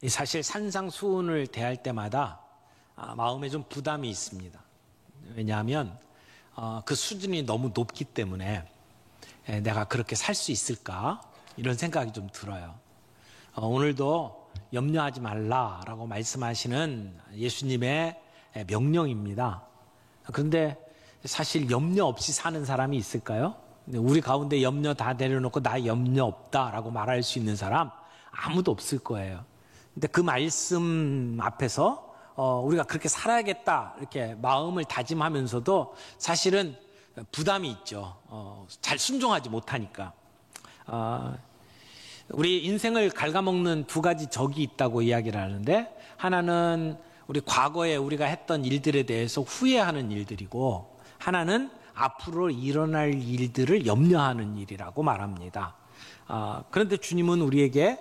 사실 산상수훈을 대할 때마다 마음에 좀 부담이 있습니다. 왜냐하면 그 수준이 너무 높기 때문에 내가 그렇게 살 수 있을까? 이런 생각이 좀 들어요. 오늘도 염려하지 말라라고 말씀하시는 예수님의 명령입니다. 그런데 사실 염려 없이 사는 사람이 있을까요? 우리 가운데 염려 다 내려놓고 나 염려 없다라고 말할 수 있는 사람 아무도 없을 거예요. 근데 그 말씀 앞에서 우리가 그렇게 살아야겠다 이렇게 마음을 다짐하면서도 사실은 부담이 있죠. 잘 순종하지 못하니까. 우리 인생을 갉아먹는 두 가지 적이 있다고 이야기를 하는데, 하나는 우리 과거에 우리가 했던 일들에 대해서 후회하는 일들이고, 하나는 앞으로 일어날 일들을 염려하는 일이라고 말합니다. 그런데 주님은 우리에게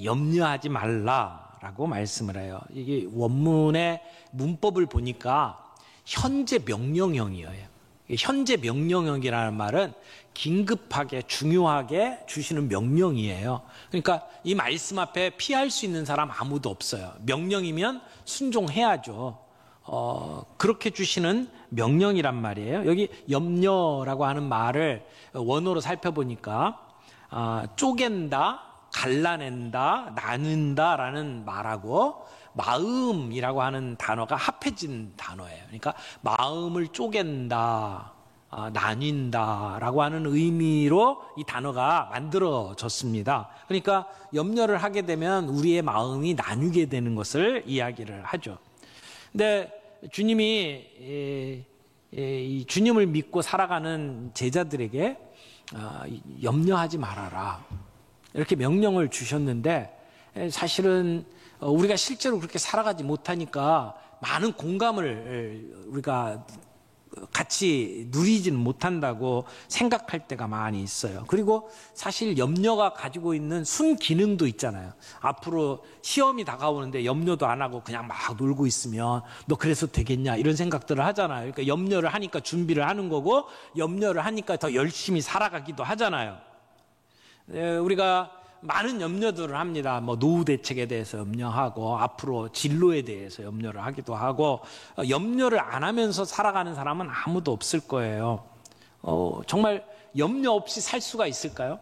염려하지 말라라고 말씀을 해요. 이게 원문의 문법을 보니까 현재 명령형이에요. 현재 명령형이라는 말은 긴급하게 중요하게 주시는 명령이에요. 그러니까 이 말씀 앞에 피할 수 있는 사람 아무도 없어요. 명령이면 순종해야죠. 그렇게 주시는 명령이란 말이에요. 여기 염려라고 하는 말을 원어로 살펴보니까 쪼갠다, 갈라낸다, 나눈다라는 말하고 마음이라고 하는 단어가 합해진 단어예요. 그러니까 마음을 쪼갠다, 나뉜다라고 하는 의미로 이 단어가 만들어졌습니다. 그러니까 염려를 하게 되면 우리의 마음이 나뉘게 되는 것을 이야기를 하죠. 근데 주님이 이 주님을 믿고 살아가는 제자들에게 염려하지 말아라 이렇게 명령을 주셨는데, 사실은 우리가 실제로 그렇게 살아가지 못하니까 많은 공감을 우리가 같이 누리지는 못한다고 생각할 때가 많이 있어요. 그리고 사실 염려가 가지고 있는 순기능도 있잖아요. 앞으로 시험이 다가오는데 염려도 안 하고 그냥 막 놀고 있으면 너 그래서 되겠냐 이런 생각들을 하잖아요. 그러니까 염려를 하니까 준비를 하는 거고, 염려를 하니까 더 열심히 살아가기도 하잖아요. 우리가 많은 염려들을 합니다. 노후 대책에 대해서 염려하고, 앞으로 진로에 대해서 염려를 하기도 하고, 염려를 안 하면서 살아가는 사람은 아무도 없을 거예요. 정말 염려 없이 살 수가 있을까요?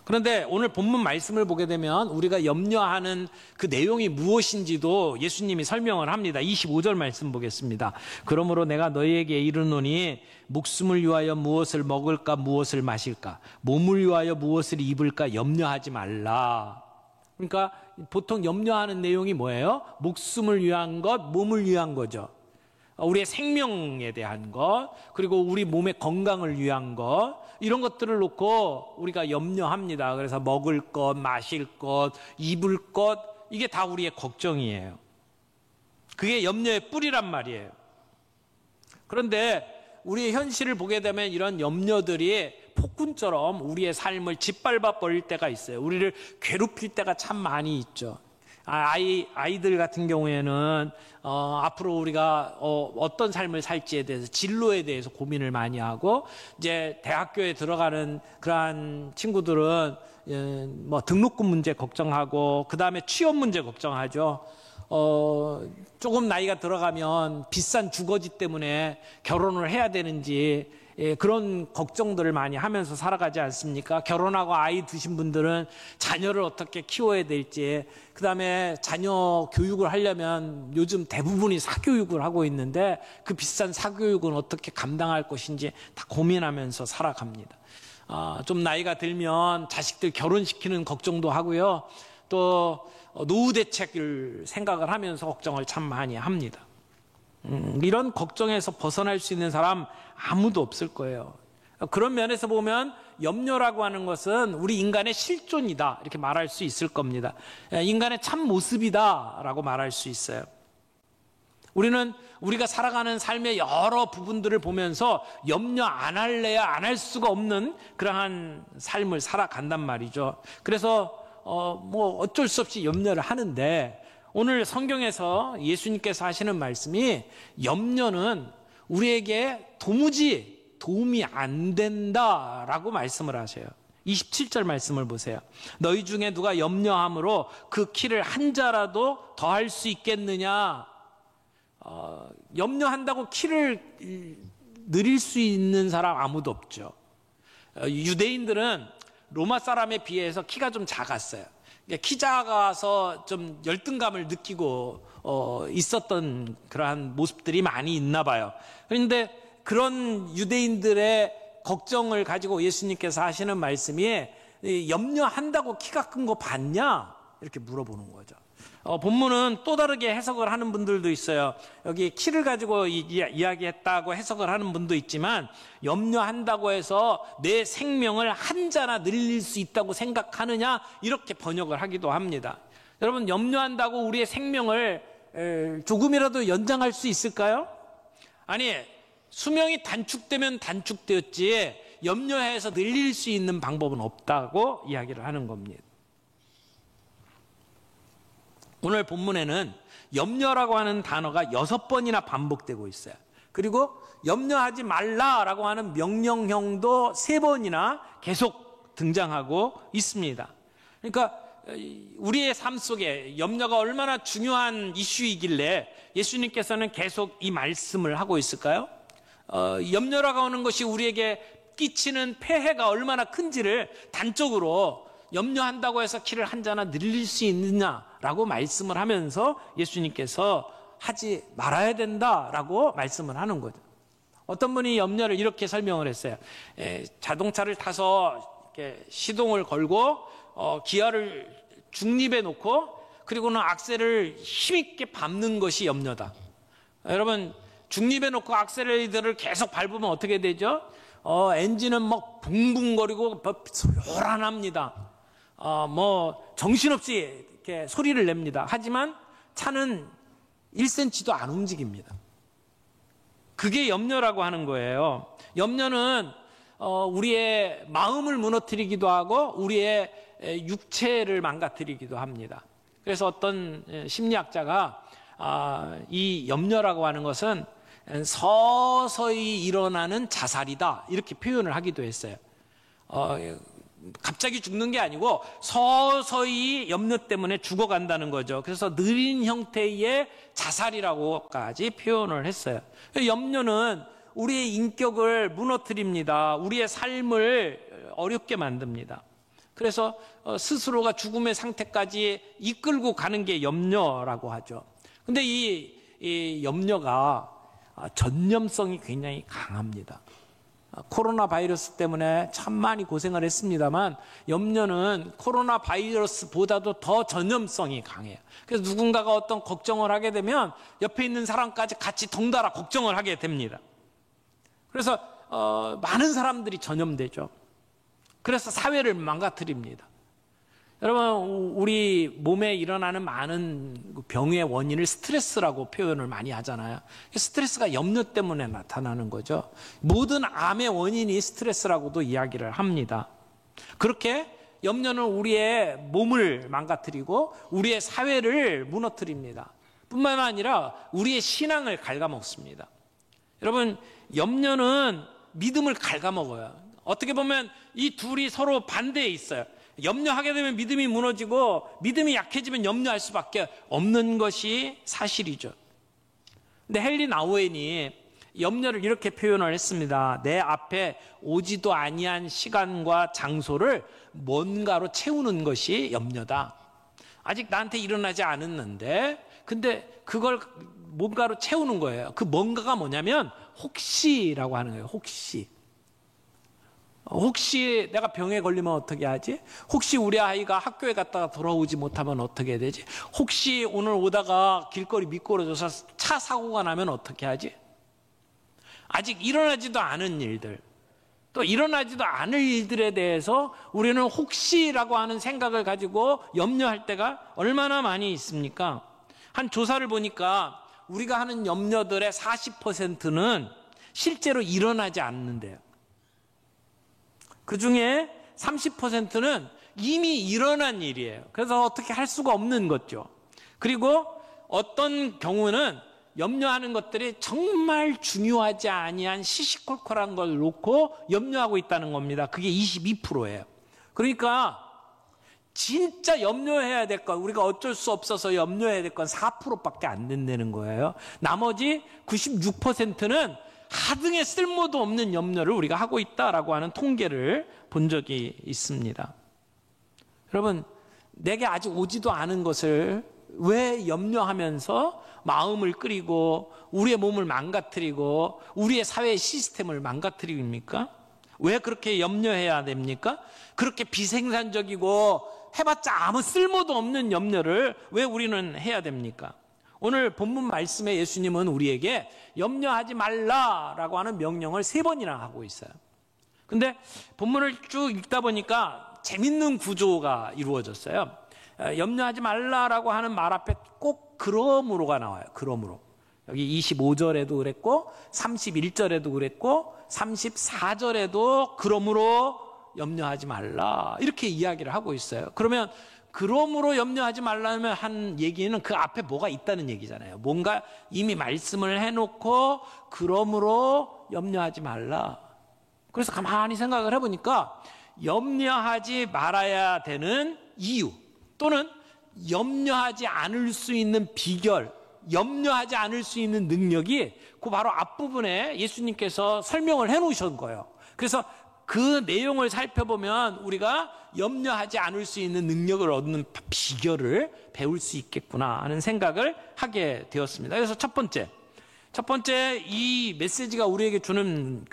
그런데 오늘 본문 말씀을 보게 되면 우리가 염려하는 그 내용이 무엇인지도 예수님이 설명을 합니다. 25절 말씀 보겠습니다. 그러므로 내가 너희에게 이르노니 목숨을 위하여 무엇을 먹을까 무엇을 마실까, 몸을 위하여 무엇을 입을까 염려하지 말라. 그러니까 보통 염려하는 내용이 뭐예요? 목숨을 위한 것, 몸을 위한 거죠. 우리의 생명에 대한 것, 그리고 우리 몸의 건강을 위한 것, 이런 것들을 놓고 우리가 염려합니다. 그래서 먹을 것, 마실 것, 입을 것, 이게 다 우리의 걱정이에요. 그게 염려의 뿌리란 말이에요. 그런데 우리의 현실을 보게 되면 이런 염려들이 폭군처럼 우리의 삶을 짓밟아 버릴 때가 있어요. 우리를 괴롭힐 때가 참 많이 있죠. 아이들 같은 경우에는 앞으로 우리가 어떤 삶을 살지에 대해서, 진로에 대해서 고민을 많이 하고, 이제 대학교에 들어가는 그러한 친구들은 등록금 문제 걱정하고, 그 다음에 취업 문제 걱정하죠. 조금 나이가 들어가면 비싼 주거지 때문에 결혼을 해야 되는지, 그런 걱정들을 많이 하면서 살아가지 않습니까? 결혼하고 아이 두신 분들은 자녀를 어떻게 키워야 될지, 그 다음에 자녀 교육을 하려면 요즘 대부분이 사교육을 하고 있는데 그 비싼 사교육은 어떻게 감당할 것인지 다 고민하면서 살아갑니다. 좀 나이가 들면 자식들 결혼시키는 걱정도 하고요. 또 노후 대책을 생각을 하면서 걱정을 참 많이 합니다. 이런 걱정에서 벗어날 수 있는 사람 아무도 없을 거예요. 그런 면에서 보면 염려라고 하는 것은 우리 인간의 실존이다 이렇게 말할 수 있을 겁니다. 인간의 참 모습이다 라고 말할 수 있어요. 우리는 우리가 살아가는 삶의 여러 부분들을 보면서 염려 안 할래야 안 할 수가 없는 그러한 삶을 살아간단 말이죠. 그래서 어쩔 수 없이 염려를 하는데, 오늘 성경에서 예수님께서 하시는 말씀이 염려는 우리에게 도무지 도움이 안 된다라고 말씀을 하셔요. 27절 말씀을 보세요. 너희 중에 누가 염려함으로 그 키를 한 자라도 더할 수 있겠느냐. 염려한다고 키를 늘릴 수 있는 사람 아무도 없죠. 유대인들은 로마 사람에 비해서 키가 좀 작았어요. 키 작아서 좀 열등감을 느끼고 있었던 그러한 모습들이 많이 있나 봐요. 그런데 그런 유대인들의 걱정을 가지고 예수님께서 하시는 말씀이 염려한다고 키가 큰 거 봤냐? 이렇게 물어보는 거죠. 본문은 또 다르게 해석을 하는 분들도 있어요. 여기 키를 가지고 이야기했다고 해석을 하는 분도 있지만 염려한다고 해서 내 생명을 한 자나 늘릴 수 있다고 생각하느냐 이렇게 번역을 하기도 합니다. 여러분 염려한다고 우리의 생명을 조금이라도 연장할 수 있을까요? 아니 수명이 단축되면 단축되었지 염려해서 늘릴 수 있는 방법은 없다고 이야기를 하는 겁니다. 오늘 본문에는 염려라고 하는 단어가 6번이나 반복되고 있어요. 그리고 염려하지 말라라고 하는 명령형도 3번이나 계속 등장하고 있습니다. 그러니까 우리의 삶 속에 염려가 얼마나 중요한 이슈이길래 예수님께서는 계속 이 말씀을 하고 있을까요? 염려라고 하는 것이 우리에게 끼치는 폐해가 얼마나 큰지를 단적으로 염려한다고 해서 키를 한 자나 늘릴 수 있느냐라고 말씀을 하면서 예수님께서 하지 말아야 된다라고 말씀을 하는 거죠. 어떤 분이 염려를 이렇게 설명을 했어요. 자동차를 타서 이렇게 시동을 걸고 기어를 중립에 놓고 그리고는 악셀을 힘있게 밟는 것이 염려다. 여러분 중립에 놓고 악셀레이터를 계속 밟으면 어떻게 되죠? 엔진은 막 붕붕거리고 요란합니다. 정신없이 이렇게 소리를 냅니다. 하지만 차는 1cm도 안 움직입니다. 그게 염려라고 하는 거예요. 염려는 우리의 마음을 무너뜨리기도 하고 우리의 육체를 망가뜨리기도 합니다. 그래서 어떤 심리학자가 이 염려라고 하는 것은 서서히 일어나는 자살이다 이렇게 표현을 하기도 했어요. 갑자기 죽는 게 아니고 서서히 염려 때문에 죽어간다는 거죠. 그래서 느린 형태의 자살이라고까지 표현을 했어요. 염려는 우리의 인격을 무너뜨립니다. 우리의 삶을 어렵게 만듭니다. 그래서 스스로가 죽음의 상태까지 이끌고 가는 게 염려라고 하죠. 근데 이 염려가 전염성이 굉장히 강합니다. 코로나 바이러스 때문에 참 많이 고생을 했습니다만 염려는 코로나 바이러스보다도 더 전염성이 강해요. 그래서 누군가가 어떤 걱정을 하게 되면 옆에 있는 사람까지 같이 덩달아 걱정을 하게 됩니다. 그래서 많은 사람들이 전염되죠. 그래서 사회를 망가뜨립니다. 여러분 우리 몸에 일어나는 많은 병의 원인을 스트레스라고 표현을 많이 하잖아요. 스트레스가 염려 때문에 나타나는 거죠. 모든 암의 원인이 스트레스라고도 이야기를 합니다. 그렇게 염려는 우리의 몸을 망가뜨리고 우리의 사회를 무너뜨립니다. 뿐만 아니라 우리의 신앙을 갉아먹습니다. 여러분 염려는 믿음을 갉아먹어요. 어떻게 보면 이 둘이 서로 반대에 있어요. 염려하게 되면 믿음이 무너지고 믿음이 약해지면 염려할 수밖에 없는 것이 사실이죠. 근데 헨리 나우엔이 염려를 이렇게 표현을 했습니다. 내 앞에 오지도 아니한 시간과 장소를 뭔가로 채우는 것이 염려다. 아직 나한테 일어나지 않았는데 근데 그걸 뭔가로 채우는 거예요. 그 뭔가가 뭐냐면 혹시라고 하는 거예요. 혹시 내가 병에 걸리면 어떻게 하지? 혹시 우리 아이가 학교에 갔다가 돌아오지 못하면 어떻게 되지? 혹시 오늘 오다가 길거리 미끄러져서 차 사고가 나면 어떻게 하지? 아직 일어나지도 않은 일들, 또 일어나지도 않을 일들에 대해서 우리는 혹시라고 하는 생각을 가지고 염려할 때가 얼마나 많이 있습니까? 한 조사를 보니까 우리가 하는 염려들의 40%는 실제로 일어나지 않는데요. 그 중에 30%는 이미 일어난 일이에요. 그래서 어떻게 할 수가 없는 거죠. 그리고 어떤 경우는 염려하는 것들이 정말 중요하지 아니한 시시콜콜한 걸 놓고 염려하고 있다는 겁니다. 그게 22%예요. 그러니까 진짜 염려해야 될 건, 우리가 어쩔 수 없어서 염려해야 될 건 4%밖에 안 된다는 거예요. 나머지 96%는 하등의 쓸모도 없는 염려를 우리가 하고 있다라고 하는 통계를 본 적이 있습니다. 여러분, 내게 아직 오지도 않은 것을 왜 염려하면서 마음을 끓이고 우리의 몸을 망가뜨리고 우리의 사회 시스템을 망가뜨립니까? 왜 그렇게 염려해야 됩니까? 그렇게 비생산적이고 해봤자 아무 쓸모도 없는 염려를 왜 우리는 해야 됩니까? 오늘 본문 말씀에 예수님은 우리에게 염려하지 말라라고 하는 명령을 3번이나 하고 있어요. 근데 본문을 쭉 읽다 보니까 재밌는 구조가 이루어졌어요. 염려하지 말라라고 하는 말 앞에 꼭 그러므로가 나와요. 그러므로. 여기 25절에도 그랬고 31절에도 그랬고 34절에도 그러므로 염려하지 말라 이렇게 이야기를 하고 있어요. 그러면 그러므로 염려하지 말라면 한 얘기는 그 앞에 뭐가 있다는 얘기잖아요. 뭔가 이미 말씀을 해놓고 그러므로 염려하지 말라. 그래서 가만히 생각을 해보니까 염려하지 말아야 되는 이유 또는 염려하지 않을 수 있는 비결, 염려하지 않을 수 있는 능력이 그 바로 앞부분에 예수님께서 설명을 해놓으신 거예요. 그래서 그 내용을 살펴보면 우리가 염려하지 않을 수 있는 능력을 얻는 비결을 배울 수 있겠구나 하는 생각을 하게 되었습니다. 그래서 첫 번째 이 메시지가 우리에게 주는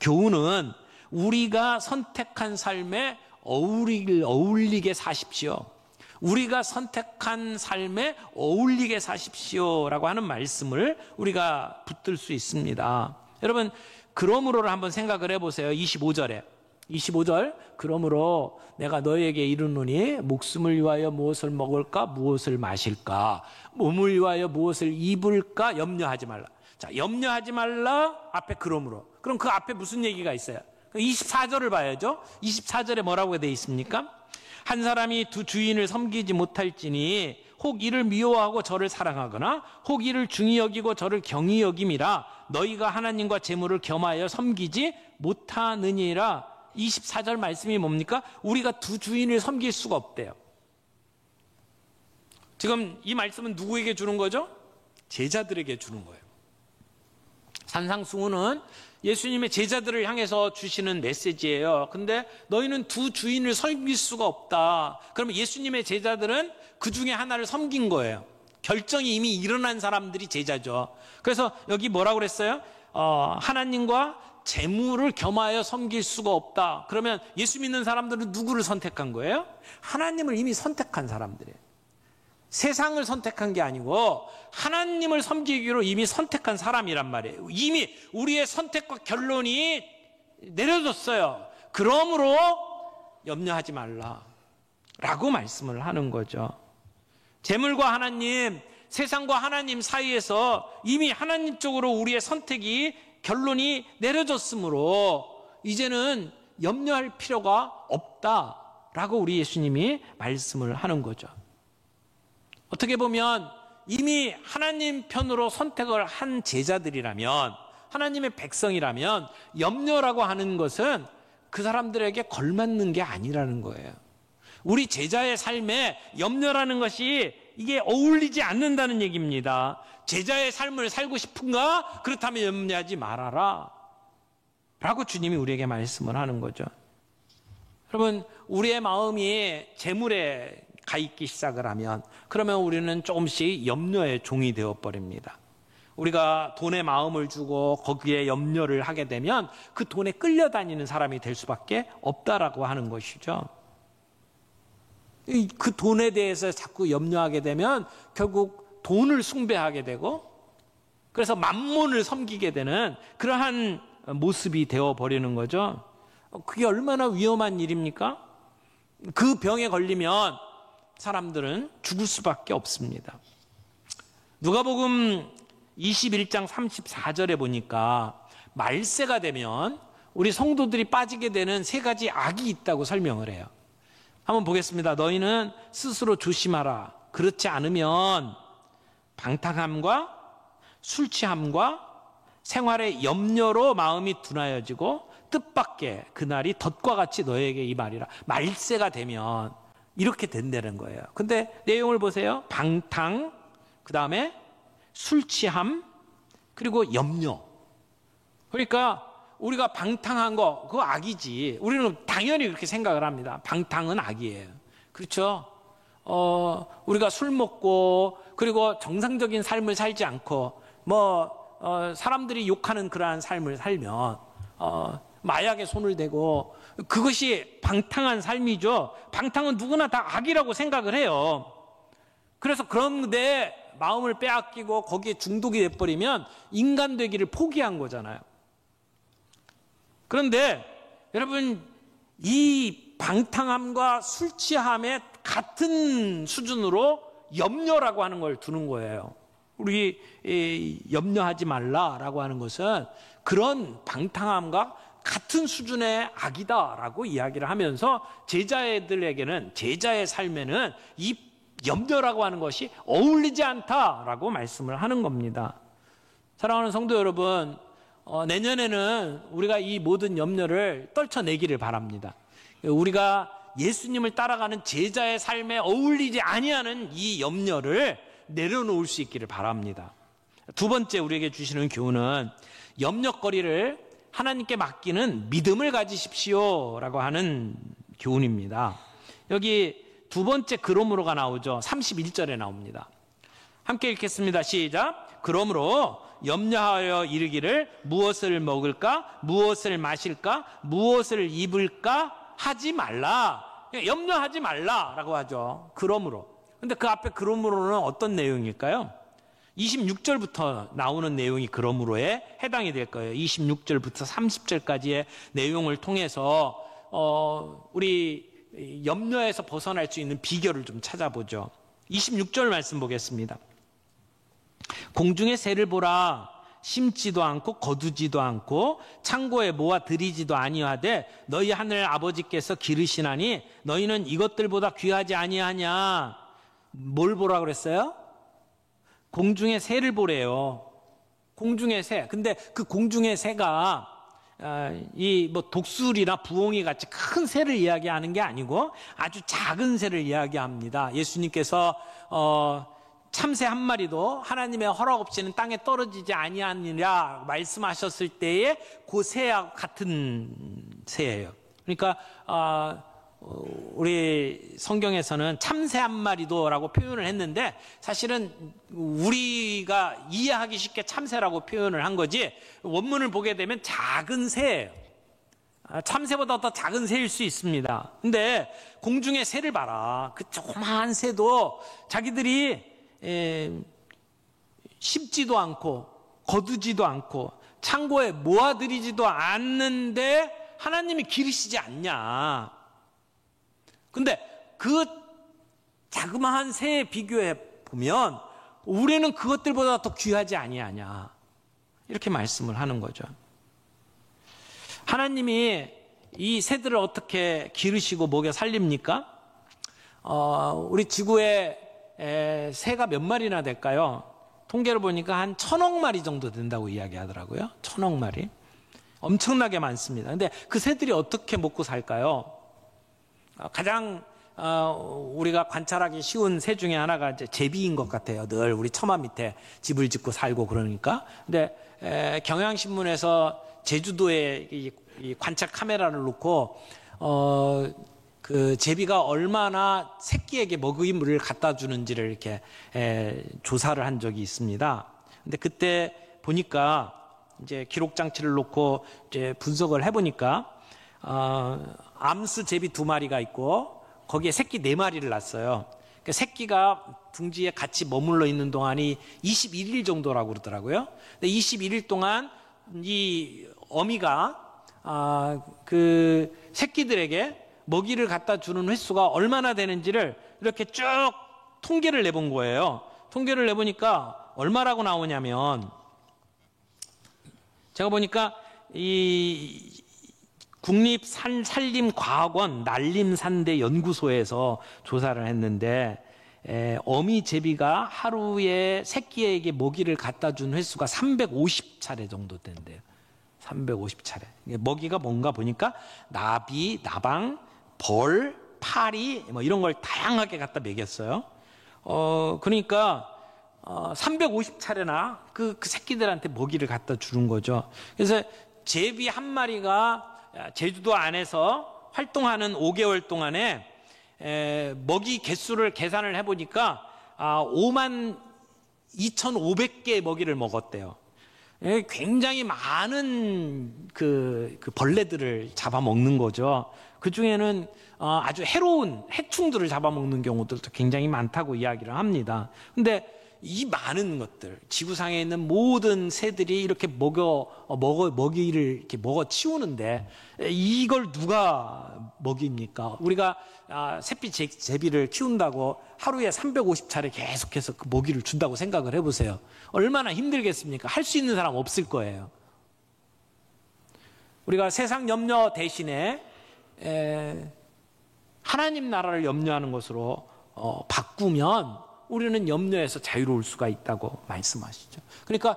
교훈은 우리가 선택한 삶에 어울리게 사십시오. 우리가 선택한 삶에 어울리게 사십시오라고 하는 말씀을 우리가 붙들 수 있습니다. 여러분, 그러므로를 한번 생각을 해보세요. 25절 그러므로 내가 너희에게 이르노니 목숨을 위하여 무엇을 먹을까 무엇을 마실까 몸을 위하여 무엇을 입을까 염려하지 말라. 자, 염려하지 말라 앞에 그러므로. 그럼 그 앞에 무슨 얘기가 있어요? 24절을 봐야죠. 24절에 뭐라고 되어 있습니까? 한 사람이 두 주인을 섬기지 못할지니 혹 이를 미워하고 저를 사랑하거나 혹 이를 중히 여기고 저를 경히 여김이라 너희가 하나님과 재물을 겸하여 섬기지 못하느니라. 24절 말씀이 뭡니까? 우리가 두 주인을 섬길 수가 없대요. 지금 이 말씀은 누구에게 주는 거죠? 제자들에게 주는 거예요. 산상수훈은 예수님의 제자들을 향해서 주시는 메시지예요. 근데 너희는 두 주인을 섬길 수가 없다. 그러면 예수님의 제자들은 그 중에 하나를 섬긴 거예요. 결정이 이미 일어난 사람들이 제자죠. 그래서 여기 뭐라고 그랬어요? 하나님과 재물을 겸하여 섬길 수가 없다. 그러면 예수 믿는 사람들은 누구를 선택한 거예요? 하나님을 이미 선택한 사람들이에요. 세상을 선택한 게 아니고 하나님을 섬기기로 이미 선택한 사람이란 말이에요. 이미 우리의 선택과 결론이 내려졌어요. 그러므로 염려하지 말라라고 말씀을 하는 거죠. 재물과 하나님, 세상과 하나님 사이에서 이미 하나님 쪽으로 우리의 선택이 결론이 내려졌으므로 이제는 염려할 필요가 없다라고 우리 예수님이 말씀을 하는 거죠. 어떻게 보면 이미 하나님 편으로 선택을 한 제자들이라면, 하나님의 백성이라면 염려라고 하는 것은 그 사람들에게 걸맞는 게 아니라는 거예요. 우리 제자의 삶에 염려라는 것이 이게 어울리지 않는다는 얘기입니다. 제자의 삶을 살고 싶은가? 그렇다면 염려하지 말아라 라고 주님이 우리에게 말씀을 하는 거죠. 여러분, 우리의 마음이 재물에 가 있기 시작을 하면 그러면 우리는 조금씩 염려의 종이 되어버립니다. 우리가 돈에 마음을 주고 거기에 염려를 하게 되면 그 돈에 끌려다니는 사람이 될 수밖에 없다라고 하는 것이죠. 그 돈에 대해서 자꾸 염려하게 되면 결국 돈을 숭배하게 되고 그래서 만몬을 섬기게 되는 그러한 모습이 되어버리는 거죠. 그게 얼마나 위험한 일입니까? 그 병에 걸리면 사람들은 죽을 수밖에 없습니다. 누가복음 21장 34절에 보니까 말세가 되면 우리 성도들이 빠지게 되는 3가지 악이 있다고 설명을 해요. 한번 보겠습니다. 너희는 스스로 조심하라. 그렇지 않으면 방탕함과 술 취함과 생활의 염려로 마음이 둔하여지고 뜻밖의 그날이 덫과 같이 너에게 이 말이라. 말세가 되면 이렇게 된다는 거예요. 근데 내용을 보세요. 방탕, 그 다음에 술 취함, 그리고 염려. 그러니까 우리가 방탕한 거, 그거 악이지. 우리는 당연히 그렇게 생각을 합니다. 방탕은 악이에요. 그렇죠? 우리가 술 먹고, 그리고 정상적인 삶을 살지 않고, 사람들이 욕하는 그러한 삶을 살면, 마약에 손을 대고, 그것이 방탕한 삶이죠. 방탕은 누구나 다 악이라고 생각을 해요. 그래서 그런데 마음을 빼앗기고 거기에 중독이 돼버리면 인간 되기를 포기한 거잖아요. 그런데 여러분, 이 방탕함과 술 취함의 같은 수준으로 염려라고 하는 걸 두는 거예요. 우리 염려하지 말라라고 하는 것은 그런 방탕함과 같은 수준의 악이다라고 이야기를 하면서 제자들에게는, 제자의 삶에는 이 염려라고 하는 것이 어울리지 않다라고 말씀을 하는 겁니다. 사랑하는 성도 여러분, 내년에는 우리가 이 모든 염려를 떨쳐내기를 바랍니다. 우리가 예수님을 따라가는 제자의 삶에 어울리지 아니하는 이 염려를 내려놓을 수 있기를 바랍니다. 두 번째 우리에게 주시는 교훈은 염려거리를 하나님께 맡기는 믿음을 가지십시오라고 하는 교훈입니다. 여기 두 번째 그러므로가 나오죠. 31절에 나옵니다. 함께 읽겠습니다. 시작. 그러므로 염려하여 이르기를 무엇을 먹을까, 무엇을 마실까, 무엇을 입을까 하지 말라. 염려하지 말라라고 하죠. 그러므로. 근데 그 앞에 그러므로는 어떤 내용일까요? 26절부터 나오는 내용이 그러므로에 해당이 될 거예요. 26절부터 30절까지의 내용을 통해서 우리 염려에서 벗어날 수 있는 비결을 좀 찾아보죠. 26절 말씀 보겠습니다. 공중의 새를 보라. 심지도 않고 거두지도 않고 창고에 모아 들이지도 아니하되 너희 하늘 아버지께서 기르시나니 너희는 이것들보다 귀하지 아니하냐. 뭘 보라 그랬어요? 공중의 새를 보래요. 공중의 새. 근데 그 공중의 새가 독수리나 부엉이 같이 큰 새를 이야기하는 게 아니고 아주 작은 새를 이야기합니다. 예수님께서 참새 한 마리도 하나님의 허락 없이는 땅에 떨어지지 아니하니라 말씀하셨을 때에 그 새하고 같은 새예요. 그러니까 우리 성경에서는 참새 한 마리도라고 표현을 했는데 사실은 우리가 이해하기 쉽게 참새라고 표현을 한 거지 원문을 보게 되면 작은 새예요. 참새보다 더 작은 새일 수 있습니다. 근데 공중의 새를 봐라. 그 조그마한 새도 자기들이 심지도 않고 거두지도 않고 창고에 모아들이지도 않는데 하나님이 기르시지 않냐. 근데 그 자그마한 새에 비교해 보면 우리는 그것들보다 더 귀하지 아니하냐. 이렇게 말씀을 하는 거죠. 하나님이 이 새들을 어떻게 기르시고 먹여 살립니까? 우리 지구에 새가 몇 마리나 될까요? 통계를 보니까 한 1000억 마리 정도 된다고 이야기하더라고요. 1000억 마리. 엄청나게 많습니다. 근데 그 새들이 어떻게 먹고 살까요? 가장 우리가 관찰하기 쉬운 새 중에 하나가 이제 제비인 것 같아요. 늘 우리 처마 밑에 집을 짓고 살고 그러니까. 근데 경향신문에서 제주도에 이 관찰 카메라를 놓고 그 제비가 얼마나 새끼에게 먹이물을 갖다 주는지를 이렇게 조사를 한 적이 있습니다. 근데 그때 보니까 이제 기록 장치를 놓고 이제 분석을 해보니까 암수 제비 2마리가 있고 거기에 새끼 4마리를 낳았어요. 그러니까 새끼가 둥지에 같이 머물러 있는 동안이 21일 정도라고 그러더라고요. 근데 21일 동안 이 어미가 그 새끼들에게 먹이를 갖다 주는 횟수가 얼마나 되는지를 이렇게 쭉 통계를 내본 거예요. 통계를 내보니까 얼마라고 나오냐면 제가 보니까 이 국립산림과학원 난림산대 연구소에서 조사를 했는데 어미 제비가 하루에 새끼에게 먹이를 갖다 준 횟수가 350차례 정도 된대요. 350차례. 먹이가 뭔가 보니까 나비, 나방, 벌, 파리 뭐 이런 걸 다양하게 갖다 먹였어요. 그러니까 350차례나 그 새끼들한테 먹이를 갖다 주는 거죠. 그래서 제비 한 마리가 제주도 안에서 활동하는 5개월 동안에 먹이 개수를 계산을 해보니까 5만 2,500개의 먹이를 먹었대요. 굉장히 많은 그 벌레들을 잡아먹는 거죠. 그 중에는 아주 해로운 해충들을 잡아먹는 경우들도 굉장히 많다고 이야기를 합니다. 근데 이 많은 것들, 지구상에 있는 모든 새들이 이렇게 먹이를 이렇게 먹어 치우는데 이걸 누가 먹입니까? 우리가 샛빛 제비를 키운다고 하루에 350차례 계속해서 그 먹이를 준다고 생각을 해보세요. 얼마나 힘들겠습니까? 할 수 있는 사람 없을 거예요. 우리가 세상 염려 대신에 하나님 나라를 염려하는 것으로 바꾸면 우리는 염려에서 자유로울 수가 있다고 말씀하시죠. 그러니까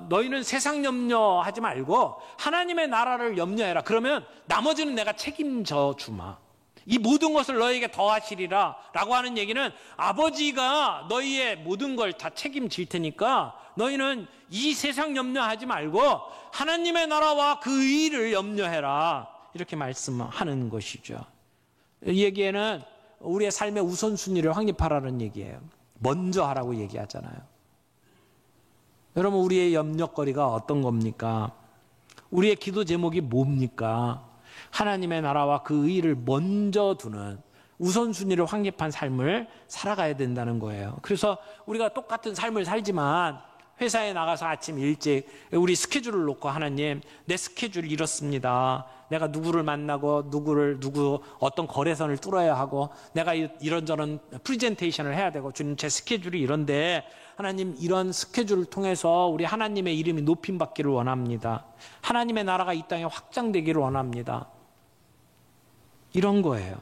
너희는 세상 염려하지 말고 하나님의 나라를 염려해라. 그러면 나머지는 내가 책임져 주마. 이 모든 것을 너희에게 더하시리라 라고 하는 얘기는 아버지가 너희의 모든 걸 다 책임질 테니까 너희는 이 세상 염려하지 말고 하나님의 나라와 그 의를 염려해라. 이렇게 말씀하는 것이죠. 이 얘기에는 우리의 삶의 우선순위를 확립하라는 얘기예요. 먼저 하라고 얘기하잖아요. 여러분, 우리의 염려거리가 어떤 겁니까? 우리의 기도 제목이 뭡니까? 하나님의 나라와 그 의를 먼저 두는 우선순위를 확립한 삶을 살아가야 된다는 거예요. 그래서 우리가 똑같은 삶을 살지만 회사에 나가서 아침 일찍 우리 스케줄을 놓고 하나님, 내 스케줄이 이렇습니다. 내가 누구를 만나고 누구 어떤 거래선을 뚫어야 하고 내가 이런저런 프리젠테이션을 해야 되고 주님 제 스케줄이 이런데 하나님 이런 스케줄을 통해서 우리 하나님의 이름이 높임받기를 원합니다. 하나님의 나라가 이 땅에 확장되기를 원합니다. 이런 거예요.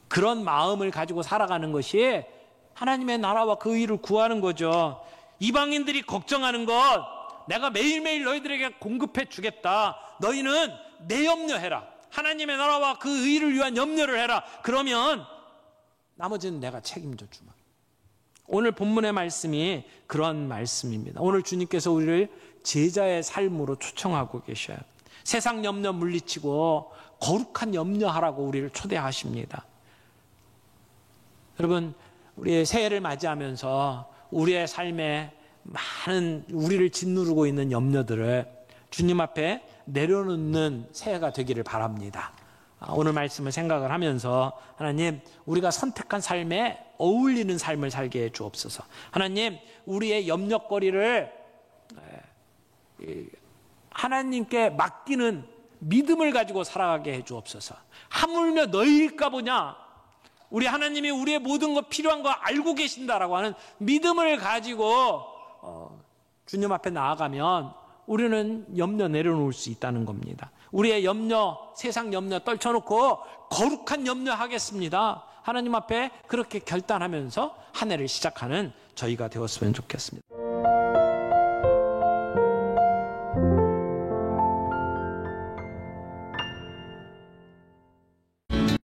그런 마음을 가지고 살아가는 것이 하나님의 나라와 그 의를 구하는 거죠. 이방인들이 걱정하는 것 내가 매일매일 너희들에게 공급해 주겠다. 너희는 내 염려해라. 하나님의 나라와 그 의를 위한 염려를 해라. 그러면 나머지는 내가 책임져 주마. 오늘 본문의 말씀이 그런 말씀입니다. 오늘 주님께서 우리를 제자의 삶으로 초청하고 계셔요. 세상 염려 물리치고 거룩한 염려하라고 우리를 초대하십니다. 여러분, 우리의 새해를 맞이하면서 우리의 삶에 많은 우리를 짓누르고 있는 염려들을 주님 앞에 내려놓는 새해가 되기를 바랍니다. 오늘 말씀을 생각을 하면서 하나님, 우리가 선택한 삶에 어울리는 삶을 살게 해 주옵소서. 하나님, 우리의 염려거리를 하나님께 맡기는 믿음을 가지고 살아가게 해 주옵소서. 하물며 너희일까 보냐. 우리 하나님이 우리의 모든 것 필요한 거 알고 계신다라고 하는 믿음을 가지고 주님 앞에 나아가면 우리는 염려 내려놓을 수 있다는 겁니다. 우리의 염려, 세상 염려 떨쳐놓고 거룩한 염려 하겠습니다. 하나님 앞에 그렇게 결단하면서 한 해를 시작하는 저희가 되었으면 좋겠습니다.